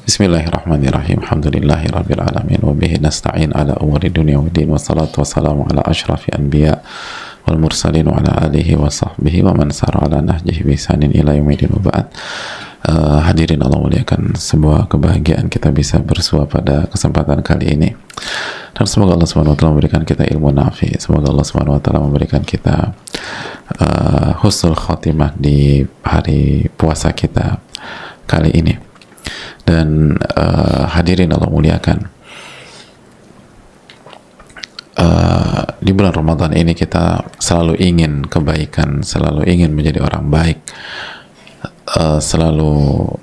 Bismillahirrahmanirrahim. Alhamdulillahirabbil alamin wa bihi nasta'in ala umuri dunya waddin, wassalatu wassalamu ala asyrafil anbiya wal mursalin wa ala alihi wa sahbihi wa man sara ala nahjihi bi ihsanin ila yaumil wa ba'd. Hadirin Allah muliakan, sebuah kebahagiaan kita bisa bersua pada kesempatan kali ini, dan semoga Allah Subhanahu wa taala memberikan kita ilmu nafi, semoga Allah Subhanahu wa taala memberikan kita husnul khotimah di hari puasa kita kali ini. Dan hadirin Allah muliakan, di bulan Ramadan ini kita selalu ingin kebaikan, selalu ingin menjadi orang baik, selalu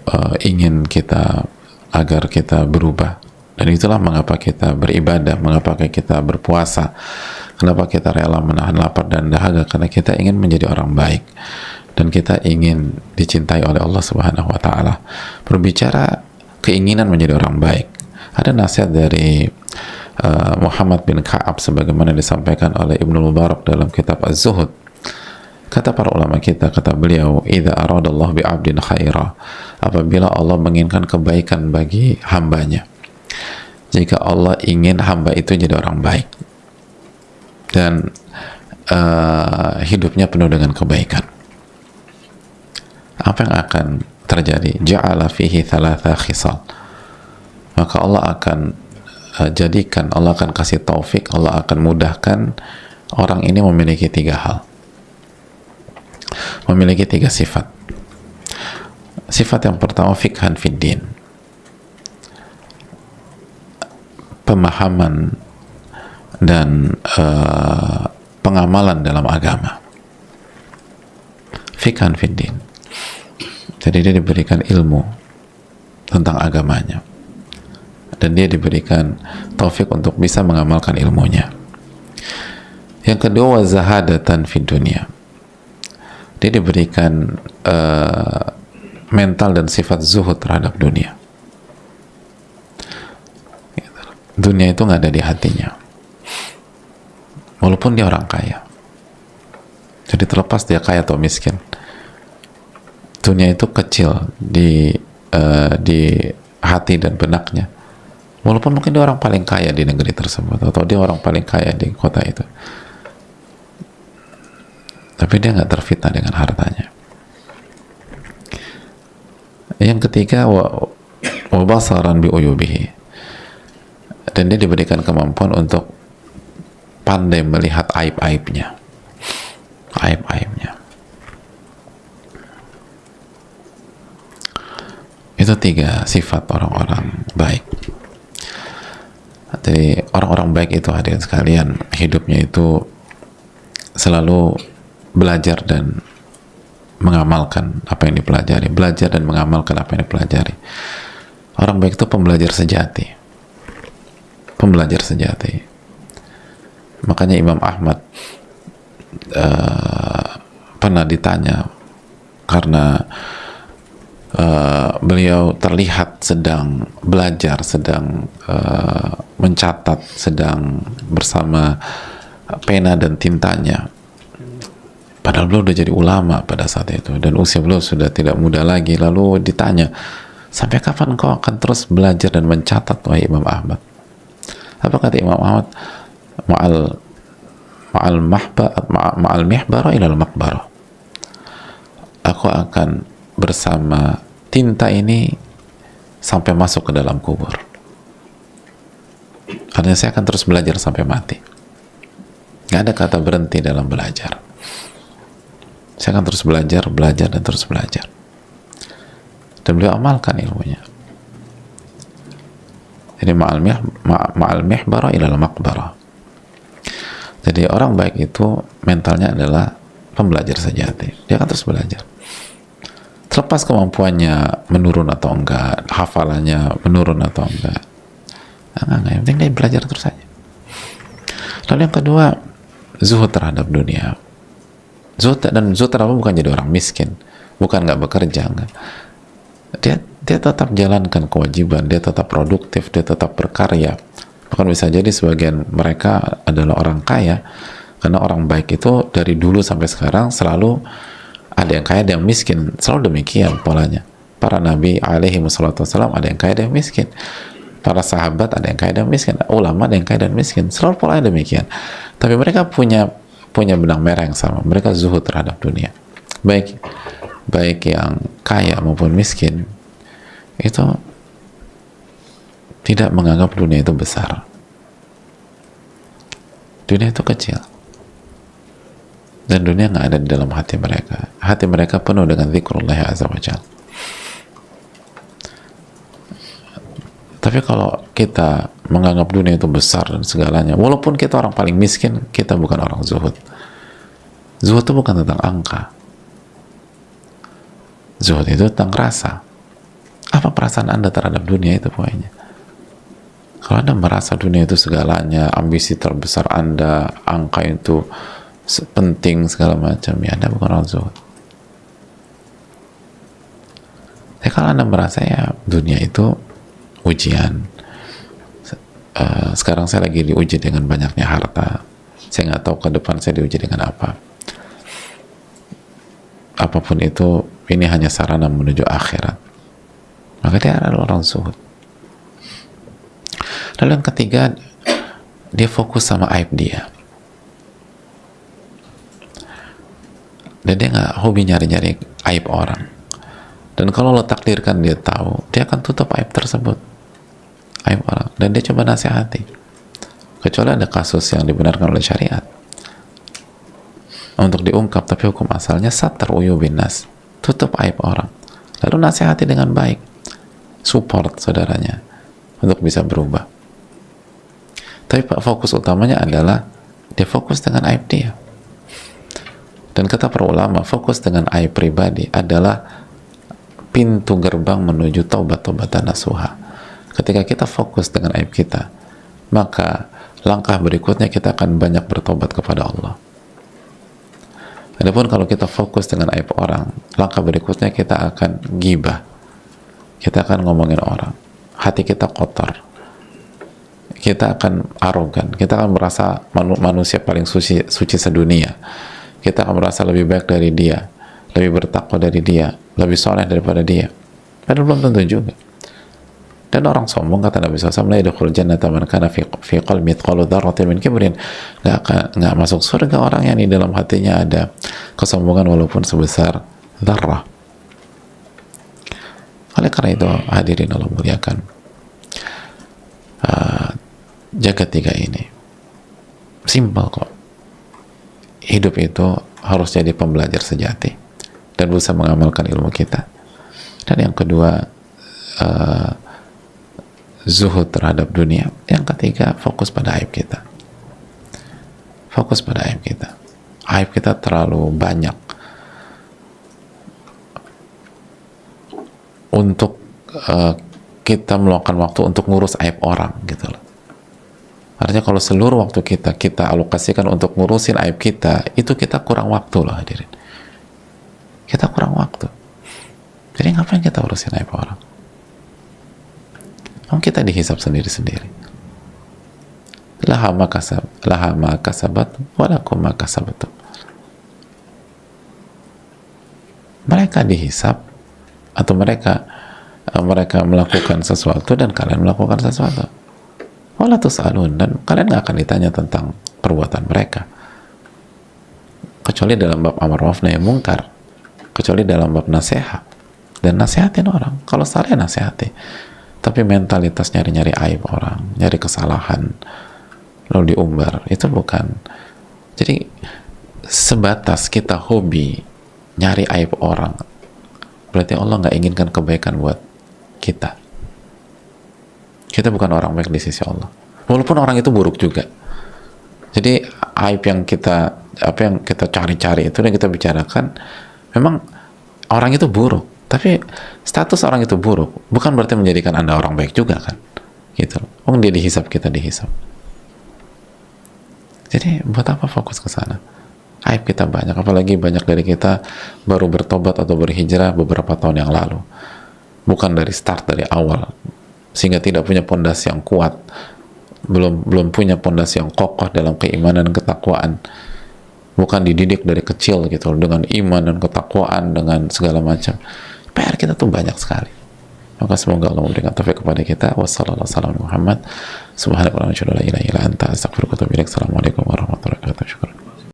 ingin kita agar kita berubah. Dan itulah mengapa kita beribadah, mengapa kita berpuasa, kenapa kita rela menahan lapar dan dahaga, karena kita ingin menjadi orang baik dan kita ingin dicintai oleh Allah Subhanahu wa taala. Berbicara keinginan menjadi orang baik, ada nasihat dari Muhammad bin Ka'ab sebagaimana disampaikan oleh Ibnu Mubarak dalam kitab Az-Zuhud. Kata para ulama kita, kata beliau, idza aradallahu bi 'abdin khaira, apabila Allah menginginkan kebaikan bagi hambanya, jika Allah ingin hamba itu jadi orang baik dan hidupnya penuh dengan kebaikan, apa yang akan terjadi? Ja'ala fihi thalatha khisal, maka Allah akan jadikan, Allah akan kasih taufik, Allah akan mudahkan orang ini memiliki tiga hal, memiliki tiga sifat. Sifat yang pertama, fikhan fid din, pemahaman dan pengamalan dalam agama. Fikhan fid din, jadi dia diberikan ilmu tentang agamanya dan dia diberikan taufik untuk bisa mengamalkan ilmunya. Yang kedua, zahadatan fid dunia, dia diberikan mental dan sifat zuhud terhadap dunia. Dunia itu nggak ada di hatinya, walaupun dia orang kaya. Jadi terlepas dia kaya atau miskin, dunia itu kecil di hati dan benaknya, walaupun mungkin dia orang paling kaya di negeri tersebut atau dia orang paling kaya di kota itu, tapi dia nggak terfitnah dengan hartanya. Yang ketiga, wa basaran bi uyubihi, dan dia diberikan kemampuan untuk pandai melihat aib-aibnya. Itu tiga sifat orang-orang baik. Jadi orang-orang baik itu, hadirin sekalian, hidupnya itu selalu belajar dan mengamalkan apa yang dipelajari, belajar dan mengamalkan apa yang dipelajari. Orang baik itu pembelajar sejati, pembelajar sejati. Makanya Imam Ahmad pernah ditanya, karena beliau terlihat sedang belajar, sedang mencatat, sedang bersama pena dan tintanya, padahal beliau udah jadi ulama pada saat itu dan usia beliau sudah tidak muda lagi. Lalu ditanya, sampai kapan engkau akan terus belajar dan mencatat, wahai Imam Ahmad? Apa kata Imam Ahmad? Ma'al mihbara ilal maqbara, aku akan bersama tinta ini sampai masuk ke dalam kubur. Artinya saya akan terus belajar sampai mati. Gak ada kata berhenti dalam belajar. Saya akan terus belajar, dan terus belajar. Dan beliau amalkan ilmunya. Jadi ma'al mihbara ilal maqbara. Jadi orang baik itu mentalnya adalah pembelajar sejati. Dia akan terus belajar. Terlepas kemampuannya menurun atau enggak, hafalannya menurun atau enggak, yang penting dia belajar terus saja. Lalu yang kedua, zuhud terhadap dunia. Zuhud terhadap bukan jadi orang miskin, bukan nggak bekerja, enggak. Dia tetap jalankan kewajiban, dia tetap produktif, dia tetap berkarya. Bahkan bisa jadi sebagian mereka adalah orang kaya, karena orang baik itu dari dulu sampai sekarang selalu ada yang kaya, ada yang miskin, selalu demikian polanya. Para nabi alaihi wassalam ada yang kaya, ada yang miskin. Para sahabat ada yang kaya dan miskin, ulama ada yang kaya dan miskin, selalu pola demikian. Tapi mereka punya benang merah yang sama, mereka zuhud terhadap dunia. Baik yang kaya maupun miskin itu tidak menganggap dunia itu besar. Dunia itu kecil. Dan dunia nggak ada di dalam hati mereka. Hati mereka penuh dengan zikrullah azza wa jalla. Tapi kalau kita menganggap dunia itu besar dan segalanya, walaupun kita orang paling miskin, kita bukan orang zuhud. Zuhud itu bukan tentang angka. Zuhud itu tentang rasa. Apa perasaan Anda terhadap dunia itu pokoknya. Kalau Anda merasa dunia itu segalanya, ambisi terbesar Anda, angka itu penting segala macam, ya Anda bukan orang zuhud. Tapi kalau Anda merasa ya dunia itu ujian, sekarang saya lagi diuji dengan banyaknya harta, saya nggak tahu ke depan saya diuji dengan apa. Apapun itu, ini hanya sarana menuju akhirat, maka dia adalah orang zuhud. Lalu yang ketiga, dia fokus sama aib dia, dan dia nggak hobi nyari-nyari aib orang. Dan kalau lo takdirkan dia tahu, dia akan tutup aib tersebut, aib orang, dan dia coba nasihati. Kecuali ada kasus yang dibenarkan oleh syariat untuk diungkap, tapi hukum asalnya satar uyubin nas, tutup aib orang, lalu nasihati dengan baik, support saudaranya untuk bisa berubah. Tapi fokus utamanya adalah dia fokus dengan aib dia. Dan kata para ulama, fokus dengan aib pribadi adalah pintu gerbang menuju taubat-taubatan nasuha. Ketika kita fokus dengan aib kita, maka langkah berikutnya kita akan banyak bertobat kepada Allah. Adapun kalau kita fokus dengan aib orang, langkah berikutnya kita akan gibah, kita akan ngomongin orang, hati kita kotor, kita akan arogan, kita akan merasa manusia paling suci sedunia, kita akan merasa lebih baik dari dia, lebih bertakwa dari dia, lebih soleh daripada dia. Padahal belum tentu juga. Dan orang sombong, kata Nabi SAW, la yadkhulul jannata man kana fi qalbi mithqalu dzarratin min kibrin. Nggak masuk surga orang yang di dalam hatinya ada kesombongan walaupun sebesar dzarrah. Oleh karena itu, hadirin Allah muliakan, jaga tiga ini. Simpel kok. Hidup itu harus jadi pembelajar sejati dan berusaha mengamalkan ilmu kita. Dan yang kedua, zuhud terhadap dunia. Yang ketiga, fokus pada aib kita. Fokus pada aib kita. Aib kita terlalu banyak untuk kita meluangkan waktu untuk ngurus aib orang, gitu loh. Artinya kalau seluruh waktu kita alokasikan untuk ngurusin aib kita, itu kita kurang waktu loh, hadirin. Kita kurang waktu. Jadi ngapain kita urusin aib orang? Kita dihisab sendiri-sendiri. Laha ma kasabat walakum ma kasabtum. Mereka dihisab, atau mereka melakukan sesuatu dan kalian melakukan sesuatu. Wala tus'alun, dan kalian nggak akan ditanya tentang perbuatan mereka, kecuali dalam bab amar ma'ruf nahi mungkar, kecuali dalam bab nasihat. Dan nasihatin orang, kalau salah nasihati. Tapi mentalitas nyari-nyari aib orang, nyari kesalahan lalu diumbar, itu bukan. Jadi sebatas kita hobi nyari aib orang, berarti Allah nggak inginkan kebaikan buat kita. Kita bukan orang baik di sisi Allah, walaupun orang itu buruk juga. Jadi aib yang kita cari-cari itu, yang kita bicarakan, memang orang itu buruk, tapi status orang itu buruk bukan berarti menjadikan Anda orang baik juga kan, gitu. Dia dihisab, kita dihisab. Jadi buat apa fokus ke sana? Aib kita banyak, apalagi banyak dari kita baru bertobat atau berhijrah beberapa tahun yang lalu, bukan dari start, dari awal, sehingga tidak punya pondasi yang kuat, belum punya pondasi yang kokoh dalam keimanan dan ketakwaan, bukan dididik dari kecil gitu dengan iman dan ketakwaan dengan segala macam. PR kita tuh banyak sekali. Maka semoga Allah memberikan taufik kepada kita. Wassalamualaikum warahmatullahi wabarakatuh. Assalamualaikum warahmatullahi wabarakatuh.